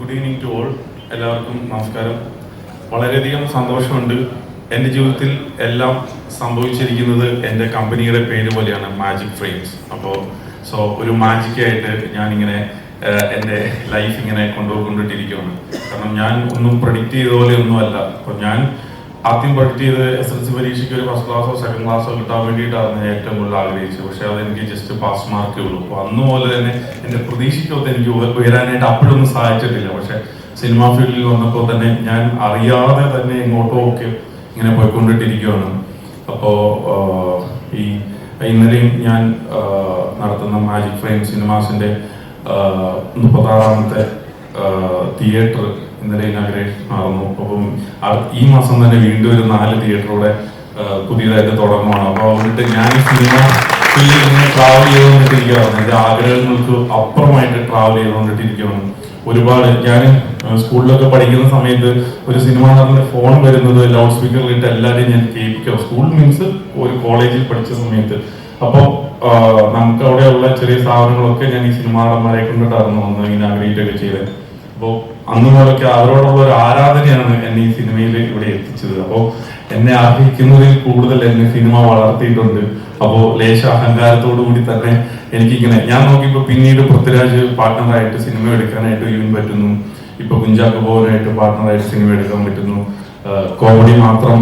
Good evening to all. എല്ലാവർക്കും നമസ്കാരം. വളരെയധികം സന്തോഷമുണ്ട്. എൻ്റെ ജീവിതത്തിൽ എല്ലാം സംഭവിച്ചിരിക്കുന്നത് എൻ്റെ കമ്പനിയുടെ പേര് പോലെയാണ്, മാജിക് ഫ്രെയിംസ്. അപ്പോൾ ഒരു മാജിക്കായിട്ട് ഞാനിങ്ങനെ എൻ്റെ ലൈഫ് ഇങ്ങനെ കൊണ്ടുപോയിക്കൊണ്ടിരിക്കുകയാണ്. കാരണം ഞാൻ ഒന്നും പ്രഡിക്റ്റ് ചെയ്ത പോലെ ഒന്നുമല്ല. അപ്പോൾ ഞാൻ ആദ്യം പ്രഡിക്റ്റ് ചെയ്ത് SSLC പരീക്ഷയ്ക്ക് ഒരു ഫസ്റ്റ് ക്ലാസ്സോ സെക്കൻഡ് ക്ലാസ്സോ കിട്ടാൻ വേണ്ടിയിട്ടാണ് ഞാൻ ഏറ്റവും കൂടുതൽ ആഗ്രഹിച്ചത്. പക്ഷേ അതെനിക്ക് ജസ്റ്റ് പാസ് മാർക്കേ ഉള്ളൂ. അപ്പോൾ അന്ന് പോലെ തന്നെ എൻ്റെ പ്രതീക്ഷയ്ക്കൊത്ത് എനിക്ക് ഉയരാനായിട്ട് അപ്പോഴൊന്നും സാധിച്ചിട്ടില്ല. പക്ഷേ സിനിമാ ഫീൽഡിൽ വന്നപ്പോൾ തന്നെ ഞാൻ അറിയാതെ തന്നെ എങ്ങോട്ടോ ഒക്കെ ഇങ്ങനെ പോയിക്കൊണ്ടിട്ടിരിക്കുകയാണ്. അപ്പോൾ ഇന്നലെയും ഞാൻ നടത്തുന്ന മാജിക് ഫ്രെയിം സിനിമാസിൻ്റെ 36ാമത്തെ തിയേറ്റർ ഇന്നലെ ഇനാഗ്രേഷൻ നടന്നു. അപ്പം ഈ മാസം തന്നെ വീണ്ടും ഒരു 4 തിയേറ്ററൂടെ പുതിയതായിട്ട് തുടങ്ങുകയാണ്. അപ്പോൾ അതുകൊണ്ട് ഞാൻ സിനിമ ഫീൽഡിൽ ഇങ്ങനെ ട്രാവൽ ചെയ്തുകൊണ്ടിട്ടിരിക്കുകയാണ്. എൻ്റെ ആഗ്രഹങ്ങൾക്ക് അപ്പുറമായിട്ട് ട്രാവൽ ചെയ്തുകൊണ്ടിട്ടിരിക്കുകയാണ്. ഒരുപാട് ഞാൻ സ്കൂളിലൊക്കെ പഠിക്കുന്ന സമയത്ത് ഒരു സിനിമ നടന്ന ഫോൺ വരുന്നത് ലൗഡ് സ്പീക്കറിലിട്ട് എല്ലാവരെയും ഞാൻ കേൾപ്പിക്കാം. സ്കൂൾ മീൻസ് ഒരു കോളേജിൽ പഠിച്ച സമയത്ത്. അപ്പോൾ നമുക്ക് അവിടെയുള്ള ചെറിയ സ്ഥാപനങ്ങളൊക്കെ ഞാൻ ഈ സിനിമാ നടന്മാരെ കൊണ്ടിട്ടായിരുന്നു ഒന്ന് ഇനാഗ്രേറ്റ് ഒക്കെ ചെയ്തത്. അപ്പോൾ അന്ന് മുതലൊക്കെ അവരോടുള്ള ഒരു ആരാധനയാണ് എന്നെ ഈ സിനിമയിൽ ഇവിടെ എത്തിച്ചത്. അപ്പോൾ എന്നെ ആഗ്രഹിക്കുന്നതിൽ കൂടുതൽ എന്നെ സിനിമ വളർത്തിയിട്ടുണ്ട്. അപ്പോൾ ലേശ അഹങ്കാരത്തോടു കൂടി തന്നെ എനിക്കിങ്ങനെ ഞാൻ നോക്കിയപ്പോൾ പിന്നീട് പൃഥ്വിരാജ് പാർട്ട്ണറായിട്ട് സിനിമ എടുക്കാനായിട്ട് ഇവൻ പറ്റുന്നു. ഇപ്പൊ കുഞ്ചാക്കോ ബോബനായിട്ട് പാർട്ട്ണറായിട്ട് സിനിമ എടുക്കാൻ പറ്റുന്നു. കോമഡി മാത്രം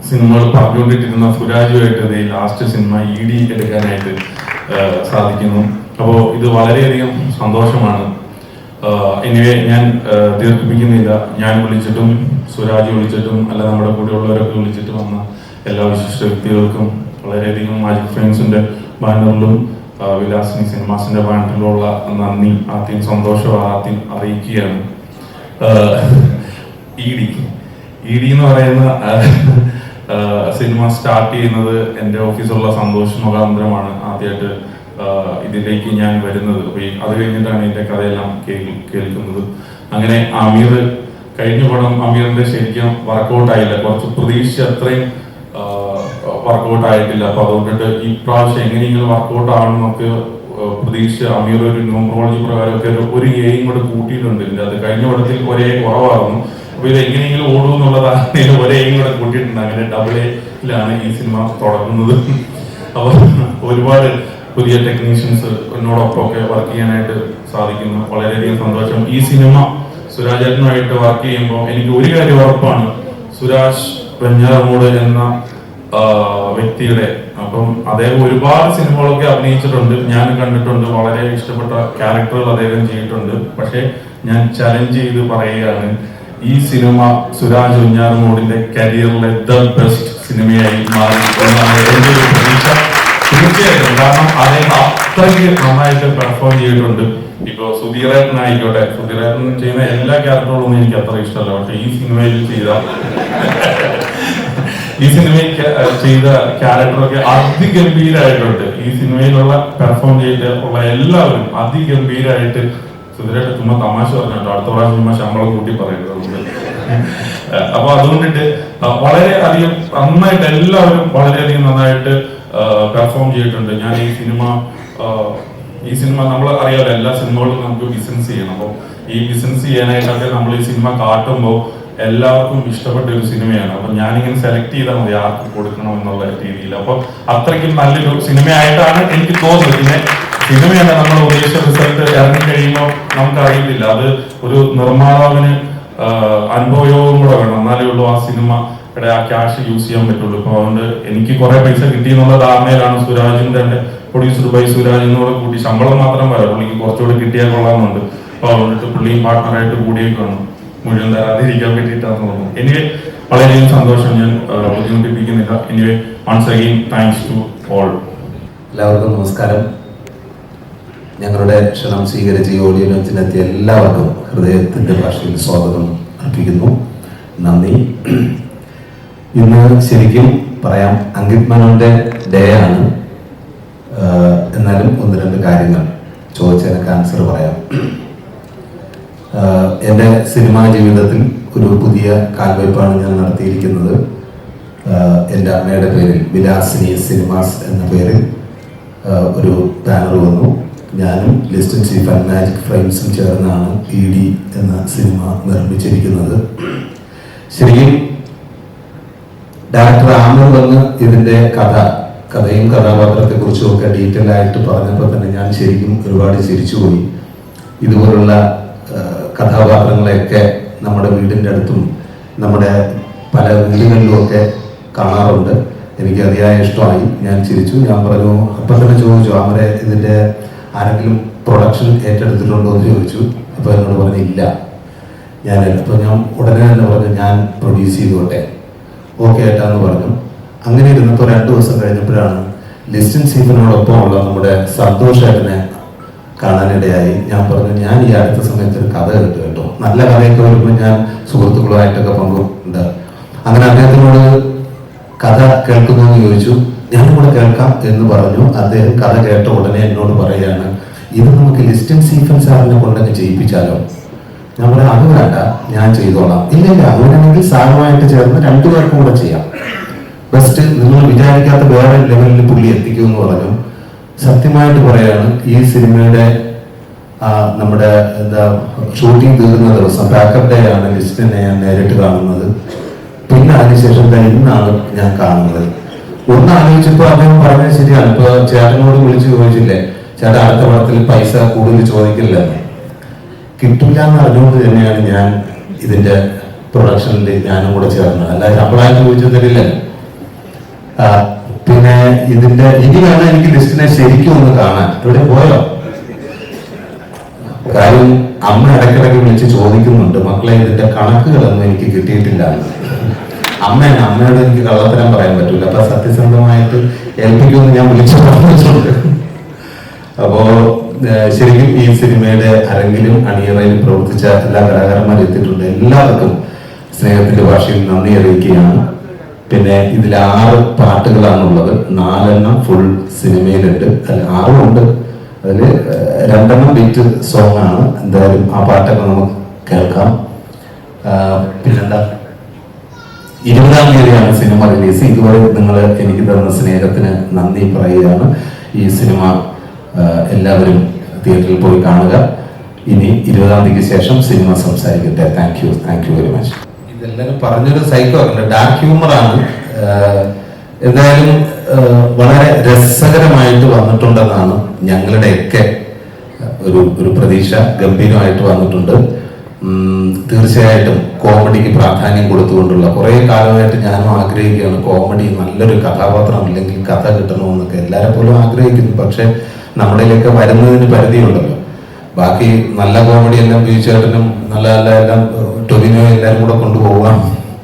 സിനിമകൾ പറഞ്ഞുകൊണ്ടിട്ടിരുന്ന സുരാജുമായിട്ട് ലാസ്റ്റ് സിനിമ ED എടുക്കാനായിട്ട് സാധിക്കുന്നു. അപ്പോൾ ഇത് വളരെയധികം സന്തോഷമാണ്. എനിവേ ഞാൻ ദീർഘിപ്പിക്കുന്നില്ല. ഞാൻ വിളിച്ചിട്ടും സുരാജ് വിളിച്ചിട്ടും അല്ല നമ്മുടെ കൂടെയുള്ളവരൊക്കെ വിളിച്ചിട്ട് വന്ന എല്ലാ വിശിഷ്ട വ്യക്തികൾക്കും വളരെയധികം മാജിക് ഫ്രെയിംസിന്റെ ബാനറിലും വിലാസിനി സിനിമാസിന്റെ ബാനറിലുള്ള നന്ദി ആദ്യം സന്തോഷം ആദ്യം അറിയിക്കുകയാണ്. ED എന്ന് പറയുന്ന സിനിമ സ്റ്റാർട്ട് ചെയ്യുന്നത് എൻ്റെ ഓഫീസുള്ള സന്തോഷ് മുഖാന്തരമാണ് ആദ്യമായിട്ട് ഇതിലേക്ക് ഞാൻ വരുന്നത്. അത് കഴിഞ്ഞിട്ടാണ് ഇതിന്റെ കഥയെല്ലാം കേൾക്കുന്നത്. അങ്ങനെ അമീർ കഴിഞ്ഞ പടം അമീറിന്റെ ശരിക്കും വർക്കൗട്ട് ആയില്ല. കുറച്ച് പ്രതീക്ഷ അത്രയും വർക്കൗട്ട് ആയിട്ടില്ല. അപ്പൊ അതുകൊണ്ടിട്ട് ഈ പ്രാവശ്യം എങ്ങനെയെങ്കിലും വർക്കൗട്ട് ആണെന്നൊക്കെ പ്രതീക്ഷ അമീർ ഒരു ന്യൂമറോളജി പ്രകാരമൊക്കെ ഒരു എയും കൂടെ കൂട്ടിയിട്ടുണ്ട്. അത് കഴിഞ്ഞ പടത്തിൽ ഒരേ കുറവായിരുന്നു. അപ്പൊ ഇത് എങ്ങനെയെങ്കിലും ഓടും എന്നുള്ളതാണ് ഒരേയും കൂടെ കൂട്ടിയിട്ടുണ്ട്. അങ്ങനെ AA-ലാണ് ഈ സിനിമ തുടങ്ങുന്നത്. അപ്പൊ ഒരുപാട് പുതിയ ടെക്നീഷ്യൻസ് എന്നോടൊപ്പം ഒക്കെ വർക്ക് ചെയ്യാനായിട്ട് സാധിക്കുന്നു. വളരെയധികം സന്തോഷം. ഈ സിനിമ സുരാജേട്ടനുമായിട്ട് വർക്ക് ചെയ്യുമ്പോൾ എനിക്ക് ഒരു കാര്യം ഉറപ്പാണ്, സുരാജ് വെഞ്ഞാറമൂട് എന്ന വ്യക്തിയുടെ അപ്പം അദ്ദേഹം ഒരുപാട് സിനിമകളൊക്കെ അഭിനയിച്ചിട്ടുണ്ട്, ഞാൻ കണ്ടിട്ടുണ്ട്. വളരെ ഇഷ്ടപ്പെട്ട ക്യാരക്ടറുകൾ അദ്ദേഹം ചെയ്തിട്ടുണ്ട്. പക്ഷെ ഞാൻ ചലഞ്ച് ചെയ്ത് പറയുകയാണ്, ഈ സിനിമ സുരാജ് വെഞ്ഞാറമൂടിന്റെ കരിയറിലെ ദ ബെസ്റ്റ് സിനിമയായി മാറി എന്നാണ് എൻ്റെ ഒരു പ്രതീക്ഷ. തീർച്ചയായിട്ടും. കാരണം അദ്ദേഹം അത്രയ്ക്ക് നന്നായിട്ട് പെർഫോം ചെയ്തിട്ടുണ്ട്. ഇപ്പൊ സുധീറേട്ടനായിക്കോട്ടെ, സുധീറേട്ടൻ ചെയ്യുന്ന എല്ലാ ക്യാരക്ടറുകളൊന്നും എനിക്ക് അത്ര ഇഷ്ടമല്ല. പക്ഷെ ഈ സിനിമയിൽ ചെയ്ത ക്യാരക്ടറൊക്കെ അതിഗംഭീരമായിട്ടുണ്ട്. ഈ സിനിമയിലുള്ള പെർഫോം ചെയ്തിട്ടുള്ള എല്ലാവരും അതിഗംഭീരമായിട്ട്. സുധീറേട്ടൻ ചുമ്മാ തമാശ പറഞ്ഞിട്ടോ, അടുത്ത പ്രാവശ്യം ചുമ്മാ ശമ്പളം കൂട്ടി പറയുന്നത്. അപ്പൊ അതുകൊണ്ടിട്ട് വളരെ അധികം നന്നായിട്ട് എല്ലാവരും വളരെയധികം നന്നായിട്ട് പെർഫോം ചെയ്തിട്ടുണ്ട്. ഞാൻ ഈ സിനിമ നമ്മൾ അറിയാലോ, എല്ലാ സിനിമകളും നമുക്ക് ബിസിനസ് ചെയ്യണം. അപ്പോൾ ഈ ബിസിനസ് ചെയ്യാനായിട്ടൊക്കെ നമ്മൾ ഈ സിനിമ കാട്ടുമ്പോൾ എല്ലാവർക്കും ഇഷ്ടപ്പെട്ട ഒരു സിനിമയാണ്. അപ്പൊ ഞാനിങ്ങനെ സെലക്ട് ചെയ്താൽ മതി ആർക്ക് കൊടുക്കണം എന്നുള്ള രീതിയിൽ. അപ്പൊ അത്രയ്ക്കും നല്ലൊരു സിനിമയായിട്ടാണ് എനിക്ക് തോന്നുന്നത്. പിന്നെ സിനിമയല്ല, നമ്മൾ ഉദ്ദേശിച്ച റിസൾട്ട് ഇറങ്ങി കഴിയുമ്പോൾ നമുക്ക് അറിയില്ല. അത് ഒരു നിർമ്മാതാവിന് അനുഭവയോഗം കൂടെ വേണം, എന്നാലേ ഉള്ളൂ ആ സിനിമയുടെ ആ ക്യാഷ് യൂസ് ചെയ്യാൻ പറ്റുള്ളൂ. ഇപ്പൊ അതുകൊണ്ട് എനിക്ക് കുറെ പൈസ കിട്ടി എന്നുള്ള ധാരണയിലാണ് സുരാജിന്റെ പ്രൊഡ്യൂസർ ബൈ സുരാജ് എന്നോട് കൂട്ടി ശമ്പളം മാത്രം വരാം, പുള്ളിക്ക് കുറച്ചുകൂടി കിട്ടിയാൽ കൊള്ളാമെന്നുണ്ട്. അപ്പൊ അതുകൊണ്ടിട്ട് പുള്ളിയും പാർട്ട്ണറായിട്ട് കൂടിയൊക്കെ വേണം, മുഴുവൻ തരാതിരിക്കാൻ വേണ്ടിയിട്ടാണ് തോന്നുന്നത്. എനിക്ക് വളരെയധികം സന്തോഷം. ഞാൻ ബുദ്ധിമുട്ടിപ്പിക്കുന്നില്ല. Anyway once again thanks to all. എല്ലാവർക്കും നമസ്കാരം. ഞങ്ങളുടെ ക്ഷണം സ്വീകരിച്ച് ഈ ഓഡിയോ ലോഞ്ചിനെത്തിയ എല്ലാവർക്കും ഹൃദയത്തിൻ്റെ ഭാഷയിൽ സ്വാഗതം അർപ്പിക്കുന്നു. നന്ദി. ഇന്ന് ശരിക്കും പറയാം അങ്കിത് മേനോന്റെ ഡേ ആണ്. എന്നാലും 1-2 കാര്യങ്ങൾ ചോദിച്ചതിനൊക്കെ ആൻസർ പറയാം. എൻ്റെ സിനിമാ ജീവിതത്തിൽ ഒരു പുതിയ കാൽവയ്പ്പാണ് ഞാൻ നടത്തിയിരിക്കുന്നത്. എൻ്റെ അമ്മയുടെ പേരിൽ വിലാസിനി സിനിമാസ് എന്ന പേരിൽ ഒരു ബാനർ വന്നു. ഞാനും ലിസ്റ്റൻ ചീഫ് ആൻഡ് മാജിക് ഫ്രെയിംസും ചേർന്നാണ് ED എന്ന സിനിമ നിർമ്മിച്ചിരിക്കുന്നത്. ശരിക്കും ഡയറക്ടർ ആമിർ വന്ന് ഇതിൻ്റെ കഥയും കഥാപാത്രത്തെക്കുറിച്ചും ഒക്കെ ഡീറ്റെയിൽ ആയിട്ട് പറഞ്ഞപ്പോൾ തന്നെ ഞാൻ ശരിക്കും ഒരുപാട് ചിരിച്ചുപോയി. ഇതുപോലുള്ള കഥാപാത്രങ്ങളെയൊക്കെ നമ്മുടെ വീടിൻ്റെ അടുത്തും നമ്മുടെ പല വീടുകളിലുമൊക്കെ കാണാറുണ്ട്. എനിക്ക് അതിയായ ഇഷ്ടമായി. ഞാൻ ചിരിച്ചു. ഞാൻ പറഞ്ഞു, അപ്പം തന്നെ ചോദിച്ചു, അവരെ ഇതിൻ്റെ ആരെങ്കിലും പ്രൊഡക്ഷൻ ഏറ്റെടുത്തിട്ടുണ്ടോ എന്ന് ചോദിച്ചു. അപ്പോൾ എന്നോട് പറഞ്ഞു ഇല്ല. അപ്പോൾ ഞാൻ ഉടനെ തന്നെ പറഞ്ഞു ഞാൻ പ്രൊഡ്യൂസ് ചെയ്തോട്ടെ, ഓക്കെ ഏട്ടാന്ന് പറഞ്ഞു. അങ്ങനെ ഇരുന്നപ്പോൾ 2 ദിവസം കഴിഞ്ഞപ്പോഴാണ് ലിസ്റ്റൻ സ്റ്റീഫനോടൊപ്പമുള്ള നമ്മുടെ സന്തോഷ് ഏട്ടനെ കാണാനിടയായി. ഞാൻ പറഞ്ഞു ഞാൻ ഈ അടുത്ത സമയത്ത് ഒരു കഥ കേട്ടോ, നല്ല കഥയൊക്കെ വരുമ്പോൾ ഞാൻ സുഹൃത്തുക്കളുമായിട്ടൊക്കെ പങ്കുണ്ട്. അങ്ങനെ അദ്ദേഹത്തിനോട് കഥ കേൾക്കുമെന്ന് ചോദിച്ചു. ഞാനും കൂടെ കേൾക്കാം എന്ന് പറഞ്ഞു. അദ്ദേഹം കഥ കേട്ട ഉടനെ എന്നോട് പറയുകയാണ്, ഇത് നമുക്ക് ലിസ്റ്റൻ സ്റ്റീഫൻ സാറിനെ കൊണ്ടൊക്കെ ചെയ്യിപ്പിച്ചാലോ? ഞാൻ പറയാം അത് വേണ്ട, ഞാൻ ചെയ്തോളാം. ഇല്ല അങ്ങനെയാണെങ്കിൽ സാറുമായിട്ട് ചേർന്ന് 2 പേർക്കും കൂടെ ചെയ്യാം. ബെസ്റ്റ് നിങ്ങൾ വിചാരിക്കാത്ത വേറെ ലെവലിൽ പുള്ളി എത്തിക്കുമെന്ന് പറഞ്ഞു. സത്യമായിട്ട് പറയാണ്, ഈ സിനിമയുടെ നമ്മുടെ ഷൂട്ടിംഗ് തീർന്ന ദിവസം പാക്കപ്പ് ഡേ ആണ് ലിസ്റ്റിനെ ഞാൻ നേരിട്ട് കാണുന്നത്. പിന്നെ അതിനുശേഷം ഇന്നാണ് ഞാൻ കാണുന്നത്. ഒന്ന് ആലോചിച്ചപ്പോൾ അദ്ദേഹം പറഞ്ഞത് ശരിയാണ്. ഇപ്പൊ ചേട്ടനോട് വിളിച്ച് ചോദിച്ചില്ലേ, ചേട്ടൻ അടുത്ത പടത്തിൽ പൈസ കൂടുതൽ ചോദിക്കില്ലെന്ന്. കിട്ടില്ല എന്ന് അറിഞ്ഞുകൊണ്ട് തന്നെയാണ് ഞാൻ ഇതിന്റെ പ്രൊഡക്ഷനിൽ ഞാനും കൂടെ ചേർന്നത്. അല്ല ശമ്പളമായിട്ട് ചോദിച്ചു തരില്ലല്ലോ. പിന്നെ ഇതിന്റെ ഇനി വേണം എനിക്ക് ലിസ്റ്റിനെ ശരിക്കും ഒന്ന് കാണാൻ. ഇവിടെ പോയോ? കാര്യം അമ്മ ഇടയ്ക്കിടയ്ക്ക് വിളിച്ച് ചോദിക്കുന്നുണ്ട്, മക്കളെ ഇതിന്റെ കണക്കുകളൊന്നും എനിക്ക് കിട്ടിയിട്ടില്ല. അമ്മയോട് എനിക്ക് കള്ളത്തരം പറയാൻ പറ്റൂല. അപ്പൊ സത്യസന്ധമായിട്ട് ഏൽപ്പിക്കുമെന്ന് ഞാൻ വിളിച്ചു പറഞ്ഞിട്ടുണ്ട്. അപ്പോ ശരിക്കും ഈ സിനിമയുടെ അരങ്ങിലും അണിയറയിലും പ്രവർത്തിച്ച എല്ലാ കലാകാരന്മാരും എത്തിയിട്ടുണ്ട്. എല്ലാവർക്കും സ്നേഹത്തിന്റെ ഭാഷയിൽ നന്ദി അറിയിക്കുകയാണ്. പിന്നെ ഇതിൽ 6 പാട്ടുകളാണുള്ളത്. 4 ഫുൾ സിനിമയിലുണ്ട്. അതിൽ 6 ഉണ്ട്. അതിൽ 2 ബീറ്റ് സോങ് ആണ്. എന്തായാലും ആ പാട്ടൊക്കെ നമുക്ക് കേൾക്കാം. പിന്നെന്താ, 20-ാം തീയതിയാണ് സിനിമ റിലീസ്. ഇതുവരെ നിങ്ങൾ എനിക്ക് തന്ന സ്നേഹത്തിന് നന്ദി പറയുകയാണ്. ഈ സിനിമ എല്ലാവരും തിയേറ്ററിൽ പോയി കാണുക. ഇനി 20-ാം തീയതിക്ക് ശേഷം സിനിമ സംസാരിക്കട്ടെ. Thank you very much. ഇതെല്ലാവരും പറഞ്ഞൊരു സൈക്കോ അല്ല, ഡാർക്ക് ഹ്യൂമറാണ്. എന്തായാലും വളരെ രസകരമായിട്ട് വന്നിട്ടുണ്ടെന്നാണ് ഞങ്ങളുടെയൊക്കെ ഒരു പ്രതീക്ഷ. ഗംഭീരമായിട്ട് വന്നിട്ടുണ്ട്. തീർച്ചയായിട്ടും കോമഡിക്ക് പ്രാധാന്യം കൊടുത്തുകൊണ്ടുള്ള കുറേ കാലമായിട്ട് ഞാനും ആഗ്രഹിക്കുകയാണ്. കോമഡി നല്ലൊരു കഥാപാത്രം അല്ലെങ്കിൽ കഥ കിട്ടണമെന്നൊക്കെ എല്ലാവരെ പോലും ആഗ്രഹിക്കുന്നു. പക്ഷെ നമ്മുടെയിലൊക്കെ വരുന്നതിന് പരിധിയുണ്ടല്ലോ. ബാക്കി നല്ല കോമഡി എല്ലാം ബീച്ചേട്ടനും നല്ല എല്ലാം ടൊവിനോ എല്ലാവരും കൂടെ കൊണ്ടുപോകാൻ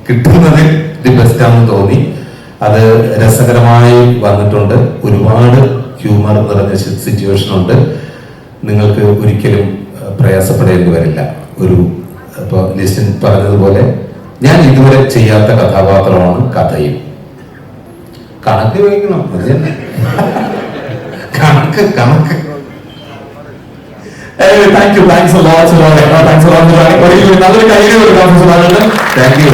കിട്ടുന്നതിൽ ദി ബെസ്റ്റ് ആണെന്ന് തോന്നി. അത് രസകരമായി വന്നിട്ടുണ്ട്. ഒരുപാട് ഹ്യൂമർ നിറഞ്ഞ സിറ്റുവേഷൻ ഉണ്ട്. നിങ്ങൾക്ക് ഒരിക്കലും പ്രയാസപ്പെടേണ്ടി വരില്ല. ഇപ്പോൾ ലിസ്റ്റൻ പറഞ്ഞതുപോലെ ഞാൻ ഇതുവരെ ചെയ്യാത്ത കഥാപാത്രമാണ് കഥയും. കണക്ക് വയ്ക്കണം, അത് തന്നെ. കണക്ക് താങ്ക്സ് നല്ലൊരു കൈ കൊടുക്കാം. Thank you.